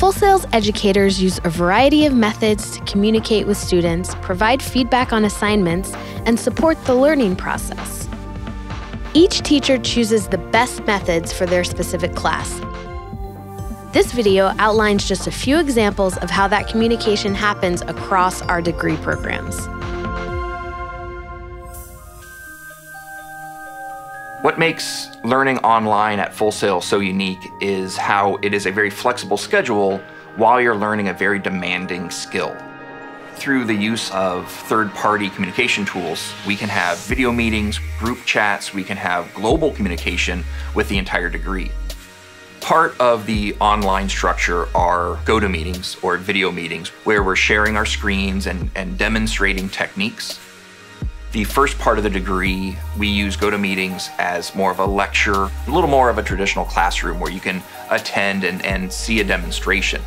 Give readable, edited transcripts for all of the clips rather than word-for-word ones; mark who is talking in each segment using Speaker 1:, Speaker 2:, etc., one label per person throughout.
Speaker 1: Full Sail's educators use a variety of methods to communicate with students, provide feedback on assignments, and support the learning process. Each teacher chooses the best methods for their specific class. This video outlines just a few examples of how that communication happens across our degree programs.
Speaker 2: What makes learning online at Full Sail so unique is how it is a very flexible schedule while you're learning a very demanding skill. Through the use of third-party communication tools, we can have video meetings, group chats, we can have global communication with the entire degree. Part of the online structure are GoToMeetings or video meetings where we're sharing our screens and demonstrating techniques. The first part of the degree, we use GoToMeetings as more of a lecture, a little more of a traditional classroom where you can attend and see a demonstration.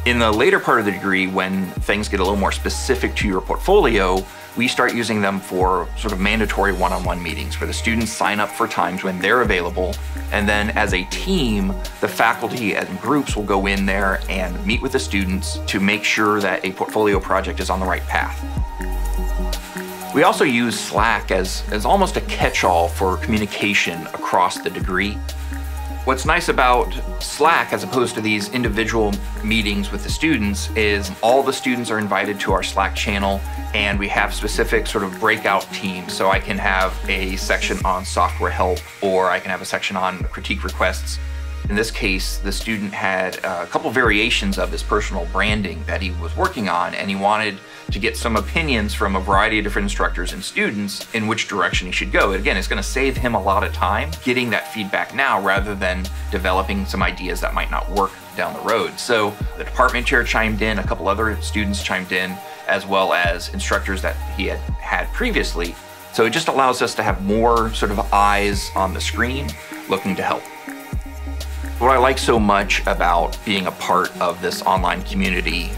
Speaker 2: In the later part of the degree, when things get a little more specific to your portfolio, we start using them for sort of mandatory one-on-one meetings where the students sign up for times when they're available. And then as a team, the faculty and groups will go in there and meet with the students to make sure that a portfolio project is on the right path. We also use Slack as almost a catch-all for communication across the degree. What's nice about Slack, as opposed to these individual meetings with the students, is all the students are invited to our Slack channel, and we have specific sort of breakout teams. So I can have a section on software help, or I can have a section on critique requests. In this case, the student had a couple variations of his personal branding that he was working on, and he wanted to get some opinions from a variety of different instructors and students in which direction he should go. And again, it's going to save him a lot of time getting that feedback now rather than developing some ideas that might not work down the road. So the department chair chimed in, a couple other students chimed in, as well as instructors that he had previously. So it just allows us to have more sort of eyes on the screen looking to help. What I like so much about being a part of this online community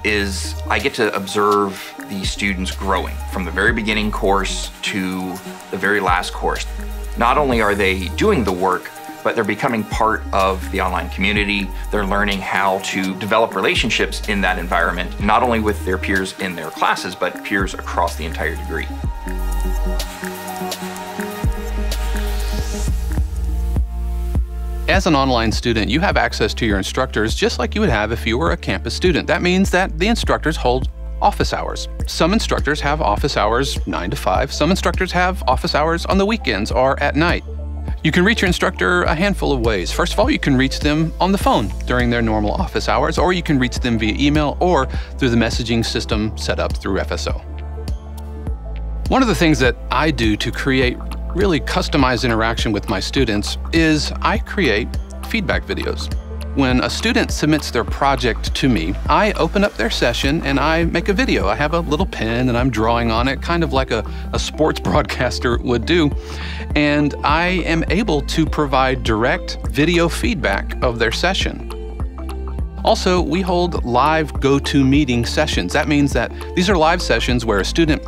Speaker 2: is I get to observe the students growing from the very beginning course to the very last course. Not only are they doing the work, but they're becoming part of the online community. They're learning how to develop relationships in that environment, not only with their peers in their classes, but peers across the entire degree.
Speaker 3: As an online student, you have access to your instructors just like you would have if you were a campus student. That means that the instructors hold office hours. Some instructors have office hours 9 to 5. Some instructors have office hours on the weekends or at night. You can reach your instructor a handful of ways. First of all, you can reach them on the phone during their normal office hours, or you can reach them via email or through the messaging system set up through FSO. One of the things that I do to create really customized interaction with my students is I create feedback videos. When a student submits their project to me, I open up their session and I make a video. I have a little pen and I'm drawing on it, kind of like a sports broadcaster would do. And I am able to provide direct video feedback of their session. Also, we hold live GoToMeeting sessions. That means that these are live sessions where a student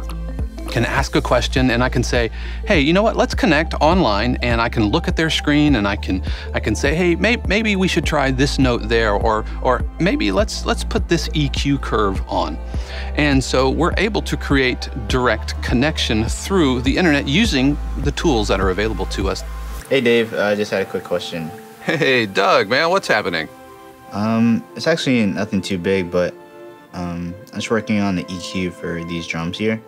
Speaker 3: can ask a question and I can say, hey, you know what, let's connect online, and I can look at their screen and I can say, hey, maybe we should try this note there, or maybe let's put this EQ curve on. And so we're able to create direct connection through the internet using the tools that are available to us.
Speaker 4: Hey Dave, I just had a quick question.
Speaker 3: Hey Doug, man, what's happening?
Speaker 4: It's actually nothing too big, but I'm just working on the EQ for these drums here,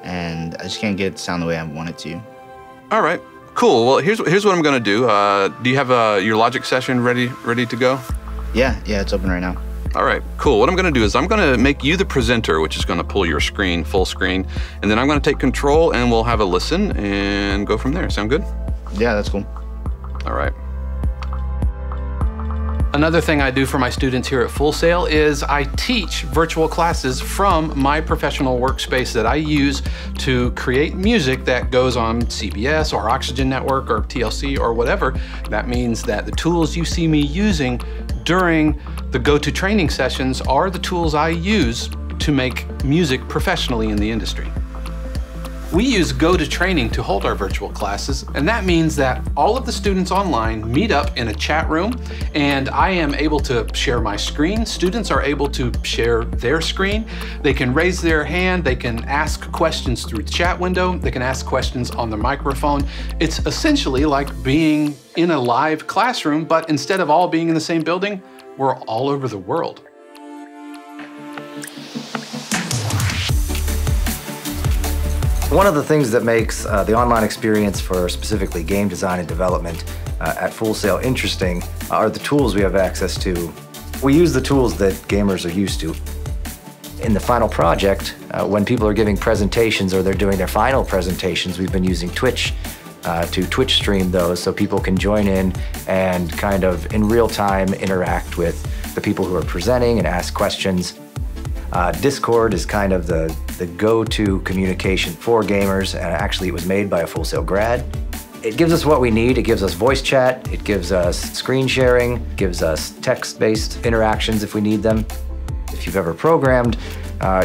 Speaker 4: and I just can't get it to sound the way I want it to.
Speaker 3: All right, cool. Well, here's what I'm gonna do. Do you have your Logic session ready to go?
Speaker 4: Yeah, it's open right now.
Speaker 3: All right, cool. What I'm gonna do is I'm gonna make you the presenter, which is gonna pull your screen, full screen, and then I'm gonna take control and we'll have a listen and go from there. Sound good?
Speaker 4: Yeah, that's cool.
Speaker 3: All right. Another thing I do for my students here at Full Sail is I teach virtual classes from my professional workspace that I use to create music that goes on CBS or Oxygen Network or TLC or whatever. That means that the tools you see me using during the go-to training sessions are the tools I use to make music professionally in the industry. We use GoToTeeting to hold our virtual classes, and that means that all of the students online meet up in a chat room, and I am able to share my screen. Students are able to share their screen. They can raise their hand, they can ask questions through the chat window, they can ask questions on the microphone. It's essentially like being in a live classroom, but instead of all being in the same building, we're all over the world.
Speaker 5: One of the things that makes the online experience for specifically game design and development at Full Sail interesting are the tools we have access to. We use the tools that gamers are used to. In the final project, when people are giving presentations or they're doing their final presentations, we've been using Twitch to Twitch stream those so people can join in and kind of in real time interact with the people who are presenting and ask questions. Discord is kind of the go-to communication for gamers, and actually it was made by a Full Sail grad. It gives us what we need. It gives us voice chat, it gives us screen sharing, gives us text-based interactions if we need them. If you've ever programmed,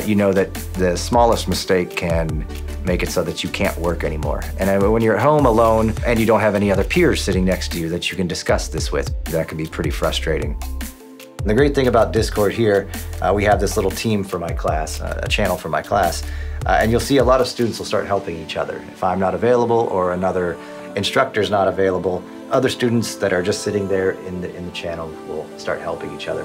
Speaker 5: you know that the smallest mistake can make it so that you can't work anymore. And when you're at home alone and you don't have any other peers sitting next to you that you can discuss this with, that can be pretty frustrating. And the great thing about Discord here, we have this little team for my class, a channel for my class, and you'll see a lot of students will start helping each other. If I'm not available or another instructor's not available, other students that are just sitting there in the channel will start helping each other.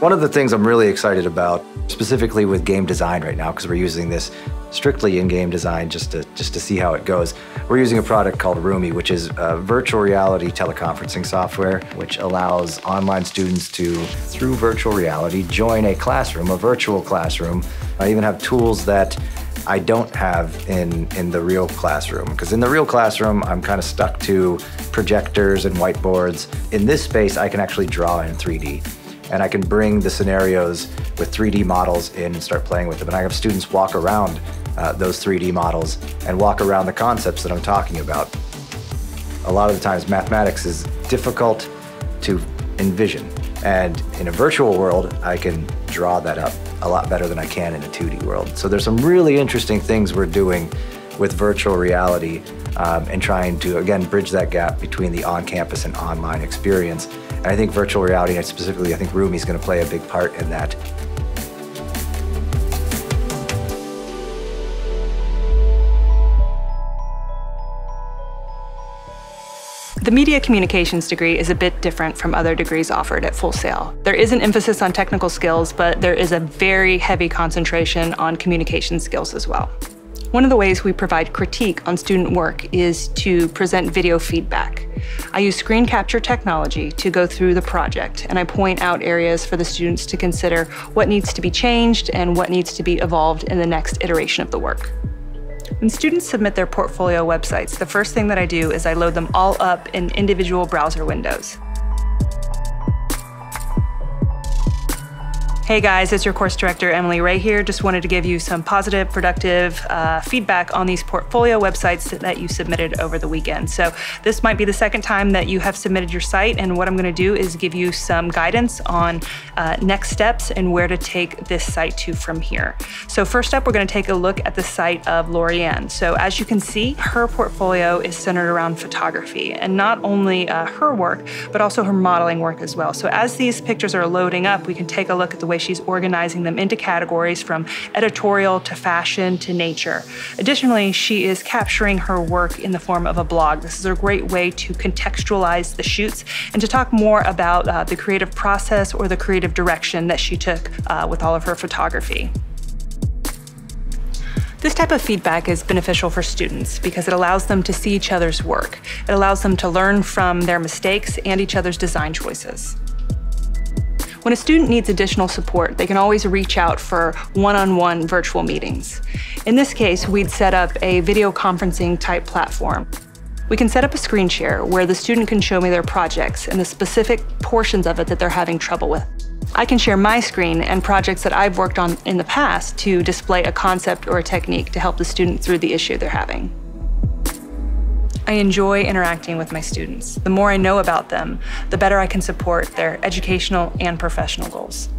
Speaker 5: One of the things I'm really excited about, specifically with game design right now, because we're using this strictly in game design just to see how it goes. We're using a product called Roomy, which is a virtual reality teleconferencing software, which allows online students to, through virtual reality, join a classroom, a virtual classroom. I even have tools that I don't have in the real classroom, because in the real classroom, I'm kind of stuck to projectors and whiteboards. In this space, I can actually draw in 3D. And I can bring the scenarios with 3D models in and start playing with them. And I have students walk around those 3D models and walk around the concepts that I'm talking about. A lot of the times mathematics is difficult to envision. And in a virtual world, I can draw that up a lot better than I can in a 2D world. So there's some really interesting things we're doing with virtual reality and trying to, again, bridge that gap between the on-campus and online experience. And I think virtual reality, and specifically I think Roomy is going to play a big part in that.
Speaker 6: The Media Communications degree is a bit different from other degrees offered at Full Sail. There is an emphasis on technical skills, but there is a very heavy concentration on communication skills as well. One of the ways we provide critique on student work is to present video feedback. I use screen capture technology to go through the project, and I point out areas for the students to consider what needs to be changed and what needs to be evolved in the next iteration of the work. When students submit their portfolio websites, the first thing that I do is I load them all up in individual browser windows. Hey guys, it's your course director, Emily Ray here. Just wanted to give you some positive, productive feedback on these portfolio websites that you submitted over the weekend. So this might be the second time that you have submitted your site, and what I'm gonna do is give you some guidance on next steps and where to take this site to from here. So first up, we're gonna take a look at the site of Lorianne. So as you can see, her portfolio is centered around photography, and not only her work, but also her modeling work as well. So as these pictures are loading up, we can take a look at the way she's organizing them into categories from editorial to fashion to nature. Additionally, she is capturing her work in the form of a blog. This is a great way to contextualize the shoots and to talk more about the creative process or the creative direction that she took with all of her photography. This type of feedback is beneficial for students because it allows them to see each other's work. It allows them to learn from their mistakes and each other's design choices. When a student needs additional support, they can always reach out for one-on-one virtual meetings. In this case, we'd set up a video conferencing type platform. We can set up a screen share where the student can show me their projects and the specific portions of it that they're having trouble with. I can share my screen and projects that I've worked on in the past to display a concept or a technique to help the student through the issue they're having. I enjoy interacting with my students. The more I know about them, the better I can support their educational and professional goals.